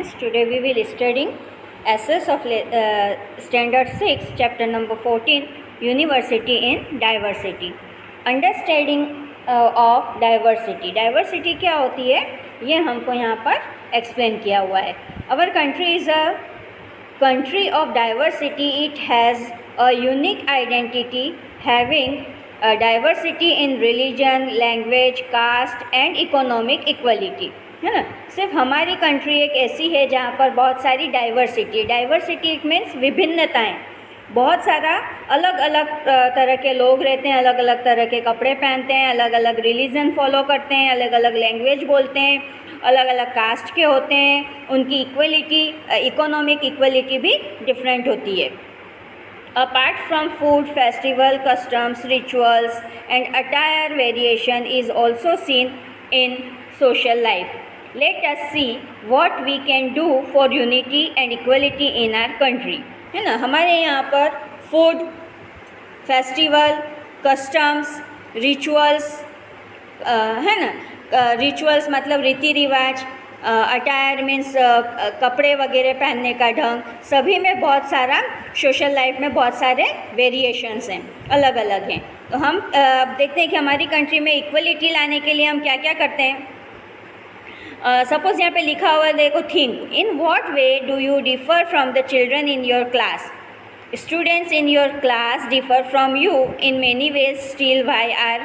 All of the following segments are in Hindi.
students, today we will studying essays of standard 6 chapter number 14 university in diversity. Understanding of diversity क्या होती है ये हमको यहाँ पर एक्सप्लेन किया हुआ है. Our country is a country of diversity. It has a unique identity having diversity in religion, language, caste and economic equality. है ना. सिर्फ हमारी कंट्री एक ऐसी है जहाँ पर बहुत सारी डाइवर्सिटी इट मीन्स विभिन्नताएं, बहुत सारा अलग अलग तरह के लोग रहते हैं, अलग अलग तरह के कपड़े पहनते हैं, अलग अलग रिलीजन फॉलो करते हैं, अलग अलग लैंग्वेज बोलते हैं, अलग अलग कास्ट के होते हैं, उनकी इक्वलिटी इकोनॉमिक इक्वलिटी भी डिफरेंट होती है. Apart from food, festival, customs, rituals and attire variation is also seen in social life. Let us see what we can do for unity and equality in our country. है ना. हमारे यहाँ पर फूड, फेस्टिवल, कस्टम्स, रिचुअल्स है ना. रिचुअल्स मतलब रीति रिवाज, अटायर मीन्स कपड़े वगैरह पहनने का ढंग, सभी में बहुत सारा सोशल लाइफ में बहुत सारे वेरिएशंस हैं, अलग अलग हैं. तो हम देखते हैं कि हमारी कंट्री में इक्वलिटी लाने के लिए हम क्या क्या करते हैं. सपोज यहाँ पे लिखा हुआ है, देखो, think in what way do you differ from the children in your class. Students in your class differ from you in many ways, still why are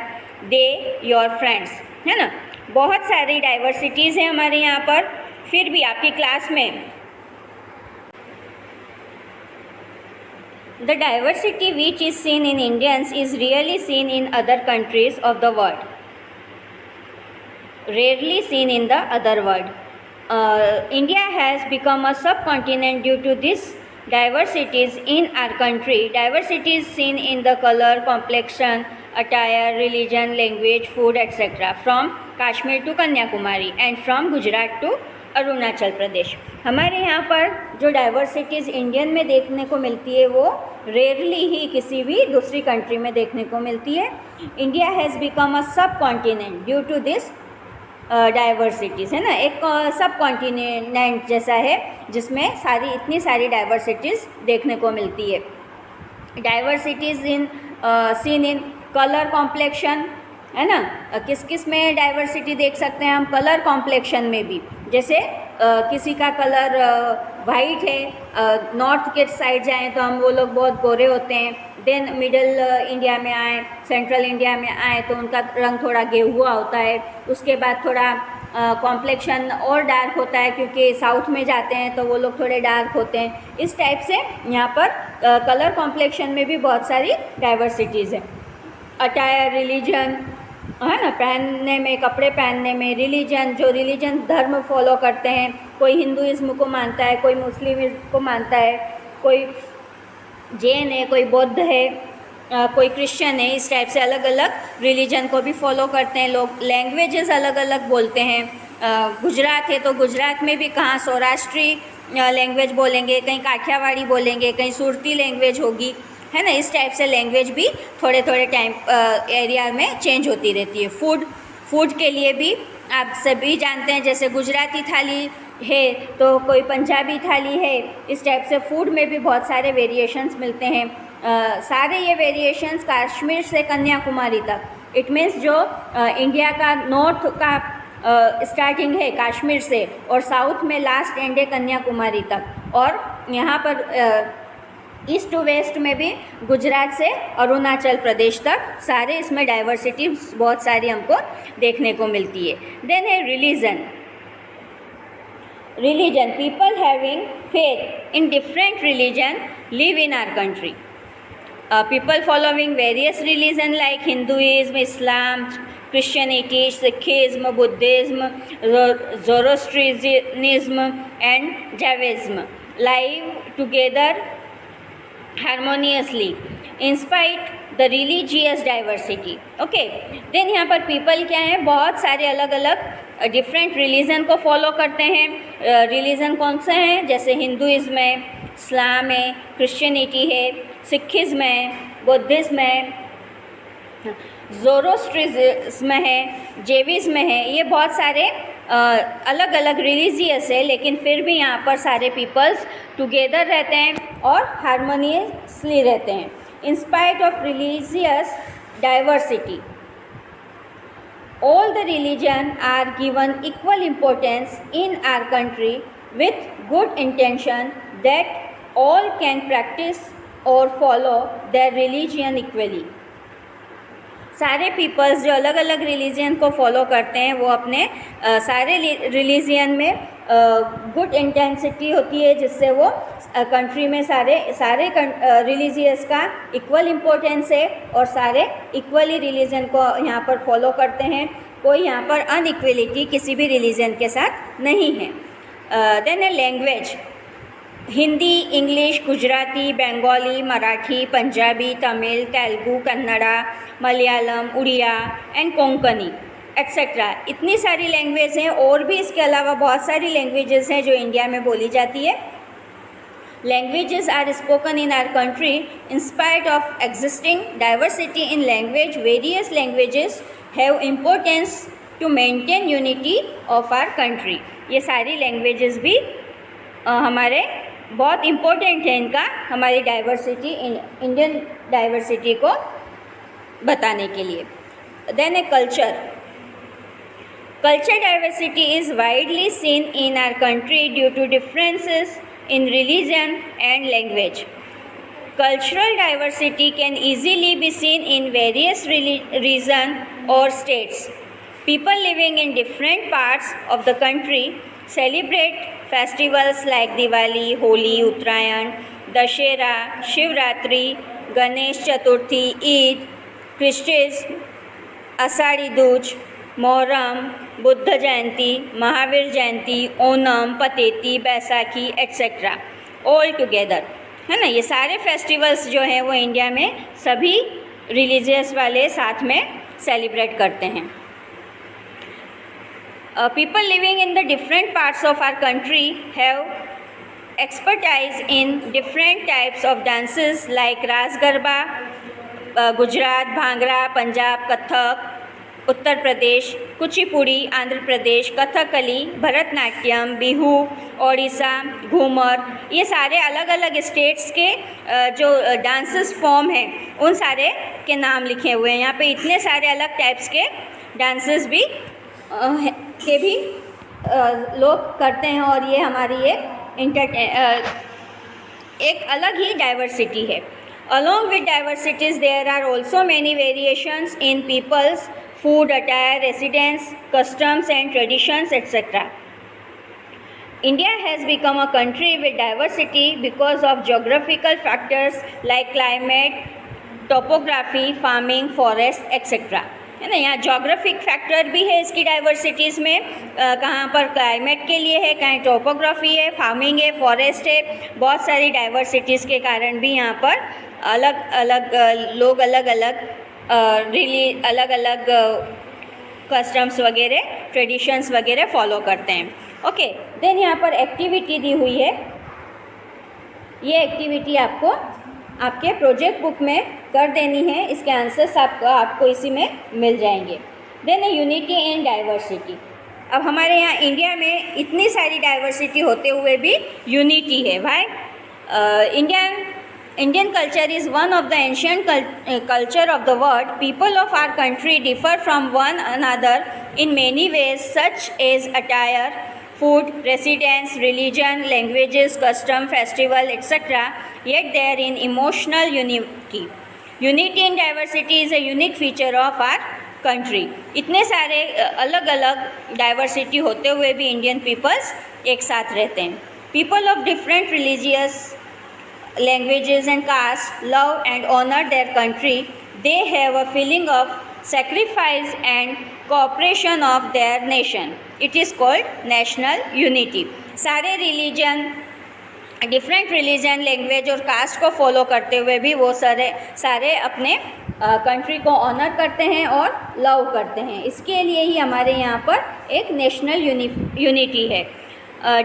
they your friends. है ना. बहुत सारी डाइवर्सिटीज़ हैं हमारे यहाँ पर, फिर भी आपकी क्लास में the diversity which is seen in Indians is really seen in other countries of the world, rarely seen in the other world. India has become a subcontinent due to this diversities in our country. Diversity is seen in the color, complexion, attire, religion, language, food, etc. From Kashmir to Kanyakumari and from Gujarat to Arunachal Pradesh. हमारे यहाँ पर जो डाइवर्सिटीज़ इंडियन में देखने को मिलती है वो रेयरली ही किसी भी दूसरी कंट्री में देखने को मिलती है. India has become a subcontinent due to this diversities. है ना. एक सब कॉन्टिनेंट जैसा है जिसमें इतनी सारी डाइवर्सिटीज़ देखने को मिलती है. Diversities in seen in colour complexion. है ना. किस किस में डाइवर्सिटी देख सकते हैं हम. कलर कॉम्प्लेक्शन में भी, जैसे किसी का कलर वाइट है, नॉर्थ के साइड जाएं तो हम वो लोग बहुत गोरे होते हैं. देन मिडल इंडिया में आए, सेंट्रल इंडिया में आए तो उनका रंग थोड़ा गेहुआ होता है. उसके बाद थोड़ा कॉम्प्लेक्शन और डार्क होता है क्योंकि साउथ में जाते हैं तो वो लोग थोड़े डार्क होते हैं. इस टाइप से यहाँ पर कलर कॉम्प्लेक्शन में भी बहुत सारी डाइवर्सिटीज़ है. अटायर, रिलीजन, है ना, पहनने में, कपड़े पहनने में, रिलीजन, जो रिलीजन धर्म फॉलो करते हैं, कोई हिंदुइज्म को मानता है, कोई मुस्लिमिज्म को मानता है, कोई जैन है, कोई बौद्ध है, कोई क्रिश्चियन है. इस टाइप से अलग अलग रिलीजन को भी फॉलो करते हैं लोग. लैंग्वेजेस अलग अलग बोलते हैं. गुजरात है तो गुजरात में भी कहाँ सौराष्ट्री लैंग्वेज बोलेंगे, कहीं काठियावाड़ी बोलेंगे, कहीं सुरती लैंग्वेज होगी. है ना. इस टाइप से लैंग्वेज भी थोड़े थोड़े टाइम एरिया में चेंज होती रहती है. फूड के लिए भी आप सभी जानते हैं, जैसे गुजराती थाली है तो कोई पंजाबी थाली है. इस टाइप से फूड में भी बहुत सारे वेरिएशंस मिलते हैं. सारे ये वेरिएशंस कश्मीर से कन्याकुमारी तक, इट मीन्स जो इंडिया का नॉर्थ का स्टार्टिंग है कश्मीर से और साउथ में लास्ट एंड है कन्याकुमारी तक, और यहाँ पर ईस्ट टू वेस्ट में भी गुजरात से अरुणाचल प्रदेश तक, सारे इसमें डाइवर्सिटी बहुत सारी हमको देखने को मिलती है. देन है religion. People having faith in different religion live in our country. People following various religion like Hinduism, Islam, Christianity, Sikhism, Buddhism, Zoroastrianism and Jainism live together harmoniously in spite the religious diversity. Okay. then यहाँ पर people क्या है, बहुत सारे अलग अलग डिफरेंट रिलीजन को फॉलो करते हैं. रिलीजन कौन से हैं, जैसे हिंदुइज्म है, इस्लाम है, क्रिश्चियनिटी है, सिखिज्म है, बौद्धिज्म है, ज़ोरोस्ट्रिज्म है, जैविज्म है. ये बहुत सारे अलग अलग रिलीजियस है, लेकिन फिर भी यहाँ पर सारे पीपल्स टुगेदर रहते हैं और हारमोनियसली रहते हैं in spite of religious diversity. All the religion are given equal importance in our country with good intention that all can practice or follow their religion equally. सारे पीपल्स जो अलग अलग रिलीजन को फॉलो करते हैं वो अपने सारे रिलीजन में गुड इंटेंसिटी होती है, जिससे वो कंट्री में सारे रिलीजियस का इक्वल इम्पोर्टेंस है और सारे इक्वली रिलीजन को यहाँ पर फॉलो करते हैं. कोई यहाँ पर अनइक्वलिटी किसी भी रिलीजन के साथ नहीं है. Then a language. Hindi, English, Gujarati, Bengali, Marathi, Punjabi, Tamil, Telugu, Kannada, Malayalam, Oriya and Konkani etcetera. इतनी सारी लैंग्वेज हैं और भी इसके अलावा बहुत सारी लैंग्वेजेस हैं जो इंडिया में बोली जाती है. Languages are spoken in our country in spite of existing diversity in language. Various languages have importance to maintain unity of our country. ये सारी लैंग्वेजेस भी हमारे बहुत इम्पोर्टेंट है इनका हमारी डाइवर्सिटी इंडियन डाइवर्सिटी को बताने के लिए. Then a culture. Culture diversity is widely seen in our country due to differences in religion and language. Cultural diversity can easily be seen in various regions or states. People living in different parts of the country celebrate festivals like Diwali, Holi, Uttarayan, Dashera, Shivratri, Ganesh Chaturthi, Eid, Christmas, Asadi Duj, Muharram, Buddha Jayanti, Mahavir Jayanti, Onam, Pateti, Baisakhi etcetera all together, है ना. ये सारे फेस्टिवल्स जो हैं वो इंडिया में सभी रिलीजियस वाले साथ में सेलिब्रेट करते हैं. People living in the different parts of our country have expertise in different types of dances like Raas Garba, Gujarat, bhangra, Punjab, Kathak, Uttar Pradesh, Kuchipudi, Andhra Pradesh, Kathakali, Bharatanatyam, Bihu, Odisha, Ghoomar. ये सारे अलग अलग स्टेट्स के जो डांसेस फॉर्म हैं उन सारे के नाम लिखे हुए हैं. यहाँ पे इतने सारे अलग टाइप्स के डांसेस भी लोग करते हैं और ये हमारी एक अलग ही डाइवर्सिटी है. Along with diversities, there are also many variations in people's food, attire, residence, customs and traditions, etc. India has become a country with diversity because of geographical factors like climate, topography, farming, forest, etc. है ना. यहाँ जोग्राफिक फैक्टर भी है इसकी डाइवर्सिटीज़ में. कहाँ पर क्लाइमेट के लिए है, कहीं टोपोग्राफी है, फार्मिंग है, फॉरेस्ट है. बहुत सारी डाइवर्सिटीज़ के कारण भी यहाँ पर अलग अलग लोग अलग अलग कस्टम्स वगैरह, ट्रेडिशंस वगैरह फॉलो करते हैं. ओके. देन यहाँ पर एक्टिविटी दी हुई है. ये एक्टिविटी आपको आपके प्रोजेक्ट बुक में कर देनी है. इसके आंसर्स आपको इसी में मिल जाएंगे. Than unity in diversity. अब हमारे यहाँ इंडिया में इतनी सारी डाइवर्सिटी होते हुए भी यूनिटी है. भाई Indian culture is one of the ancient culture of the world. People of our country differ from one another in many ways, such as attire, food, residence, religion, languages, custom, festival, etc. Yet they are in emotional unity. Unity in diversity is a unique feature of our country. इतने सारे अलग अलग डाइवर्सिटी होते हुए भी इंडियन पीपल्स एक साथ रहते हैं. People of different religious languages and castes love and honor their country. They have a feeling of sacrifice and cooperation of their nation. It is called national unity. सारे रिलीजन, डिफरेंट रिलीजन, लैंग्वेज और कास्ट को फॉलो करते हुए भी वो सारे अपने कंट्री को ऑनर करते हैं और लव करते हैं. इसके लिए ही हमारे यहाँ पर एक नेशनल यूनिटी है.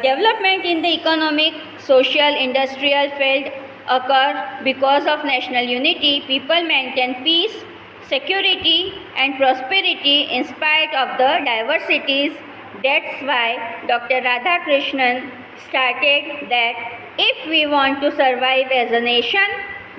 Development in the economic, social, industrial field occur because of national unity. People maintain peace, security and prosperity in spite of the diversities That's why Dr. Radhakrishnan started that if we want to survive as a nation,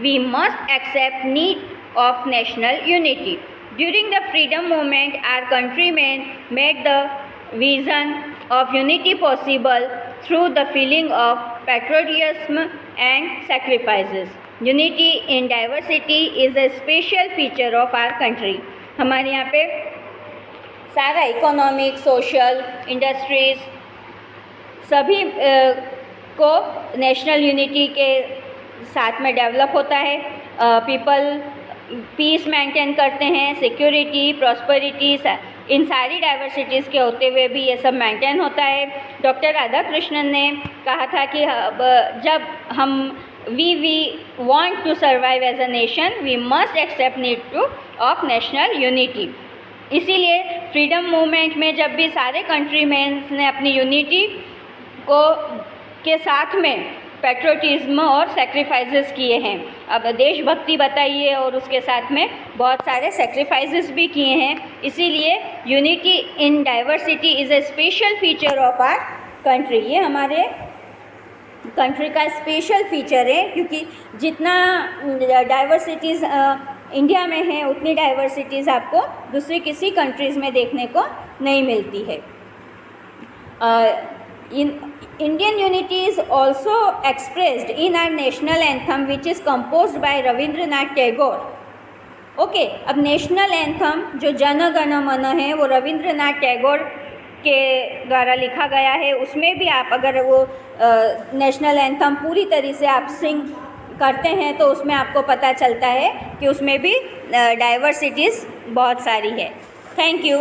we must accept need of national unity. During the freedom movement, our countrymen made the vision of unity possible through the feeling of patriotism and sacrifices. Unity in diversity is a special feature of our country. हमारे यहाँ पे सारा इकोनॉमिक, सोशल, इंडस्ट्रीज़ सभी को नेशनल यूनिटी के साथ में डेवलप होता है. पीपल पीस मेंटेन करते हैं, सिक्योरिटी, प्रॉस्पेरिटी, इन सारी डाइवर्सिटीज़ के होते हुए भी ये सब मेंटेन होता है. डॉक्टर राधाकृष्णन ने कहा था कि जब हम we want to survive as a nation, we must accept need to of national unity. इसीलिए फ्रीडम मूवमेंट में जब भी सारे कंट्रीमेंस ने अपनी यूनिटी को के साथ में पैट्रियोटिज्म और सेक्रीफाइसेस किए हैं. अब देशभक्ति बताइए और उसके साथ में बहुत सारे सेक्रीफाइसेस भी किए हैं. इसीलिए unity in diversity is a special feature of our country. ये हमारे कंट्री का स्पेशल फीचर है, क्योंकि जितना डाइवर्सिटीज़ इंडिया में है उतनी डाइवर्सिटीज़ आपको दूसरी किसी कंट्रीज़ में देखने को नहीं मिलती है. Indian unity is also expressed in our national anthem, which is composed by Rabindranath Tagore. Okay, अब नेशनल एंथम जो जन गण मन है वो रविंद्रनाथ टैगोर के द्वारा लिखा गया है. उसमें भी आप अगर वो नेशनल एंथम पूरी तरह से आप सिंग करते हैं तो उसमें आपको पता चलता है कि उसमें भी डाइवर्सिटीज़ बहुत सारी है. Thank you.